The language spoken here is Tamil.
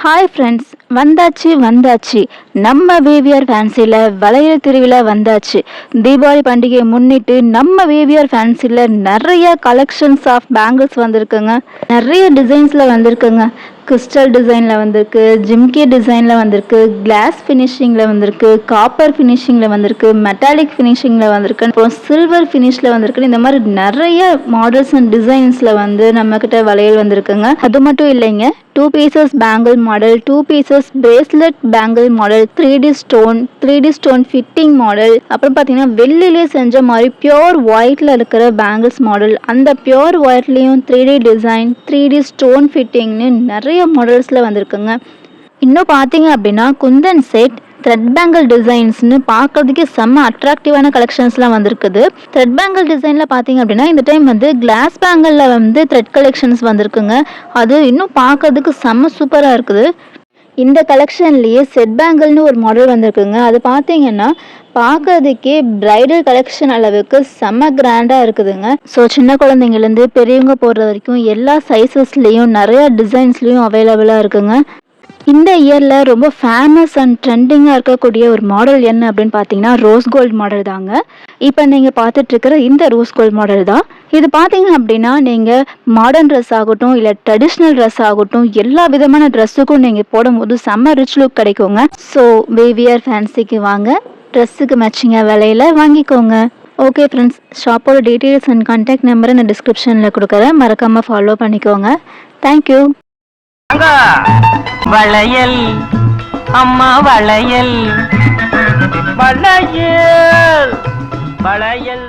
ஹாய் ஃப்ரெண்ட்ஸ், வந்தாச்சு நம்ம விவிஆர் ஃபேன்சியில் வளையல் திருவிழா வந்தாச்சு. தீபாவளி பண்டிகையை முன்னிட்டு நம்ம விவிஆர் ஃபேன்சியில் நிறைய கலெக்ஷன்ஸ் ஆஃப் பேங்கிள்ஸ் வந்திருக்குங்க. நிறைய டிசைன்ஸில் வந்திருக்குங்க. கிறிஸ்டல் டிசைனில் வந்திருக்கு, ஜிம்கி டிசைனில் வந்திருக்கு, கிளாஸ் ஃபினிஷிங்கில் வந்திருக்கு, காப்பர் ஃபினிஷிங்கில் வந்திருக்கு, மெட்டாலிக் ஃபினிஷிங்கில் வந்திருக்கு, அப்புறம் சில்வர் ஃபினிஷில் வந்திருக்கு. இந்த மாதிரி நிறைய மாடல்ஸ் அண்ட் டிசைன்ஸில் வந்து நம்மக்கிட்ட வளையல் வந்திருக்குங்க. அது மட்டும் இல்லைங்க, 2 pieces bangle model, 2 pieces bracelet bangle model, 3D stone fitting model, அப்புறம் பார்த்தீங்கன்னா வெள்ளிலே செஞ்ச மாதிரி பியோர் ஒயிட்டில் இருக்கிற பேங்கிள்ஸ் மாடல், அந்த பியோர் ஒயிட்லேயும் 3D டிசைன், 3D ஸ்டோன் ஃபிட்டிங்னு நிறைய மாடல்ஸில் வந்திருக்குங்க. இன்னும் பார்த்தீங்க அப்படின்னா குந்தன் செட் த்ரெட் பேங்கிள் டிசைன்ஸ்னு பார்க்கறதுக்கே செம்ம அட்ராக்டிவான கலெக்ஷன்ஸ்லாம் வந்திருக்குது. த்ரெட் பேங்கிள் டிசைனில் பார்த்தீங்க அப்படின்னா இந்த டைம் வந்து கிளாஸ் பேங்கிளில் வந்து த்ரெட் கலெக்ஷன்ஸ் வந்திருக்குங்க. அது இன்னும் பார்க்கறதுக்கு செம்ம சூப்பராக இருக்குது. இந்த கலெக்ஷன்லேயே செட் பேங்கிள்னு ஒரு மாடல் வந்திருக்குங்க. அது பார்த்தீங்கன்னா பார்க்கறதுக்கே பிரைடல் கலெக்ஷன் அளவுக்கு செம்ம கிராண்டாக இருக்குதுங்க. ஸோ சின்ன குழந்தைங்கலேருந்து பெரியவங்க போடுற வரைக்கும் எல்லா சைஸஸ்லேயும் நிறையா டிசைன்ஸ்லேயும் அவைலபிளாக இருக்குங்க. இந்த இயரில் ரொம்ப ஃபேமஸ் அண்ட் ட்ரெண்டிங்காக இருக்கக்கூடிய ஒரு மாடல் என்ன அப்படின்னு பார்த்தீங்கன்னா ரோஸ் கோல்டு மாடல் தாங்க. இப்போ நீங்கள் பார்த்துட்ருக்கிற இந்த ரோஸ் கோல்டு மாடல் தான். இது பார்த்தீங்க அப்படின்னா நீங்கள் மாடர்ன் ட்ரெஸ் ஆகட்டும் இல்லை ட்ரெடிஷ்னல் ட்ரெஸ் ஆகட்டும் எல்லா விதமான ட்ரெஸ்ஸுக்கும் நீங்கள் போடும்போது செம்ம ரிச் லுக் கிடைக்குங்க. ஸோ விவிஆர் ஃபேன்சிக்கு வாங்க, ட்ரெஸ்ஸுக்கு மேட்சிங்காக விலையில் வாங்கிக்கோங்க. ஓகே ஃப்ரெண்ட்ஸ், ஷாப்போட டீட்டெயில்ஸ் அண்ட் கான்டாக்ட் நம்பரை நான் டிஸ்கிரிப்ஷனில் கொடுக்குறேன். மறக்காமல் ஃபாலோ பண்ணிக்கோங்க. தேங்க்யூ. வளையல் அம்மா வளையல் வளையல் வளையல்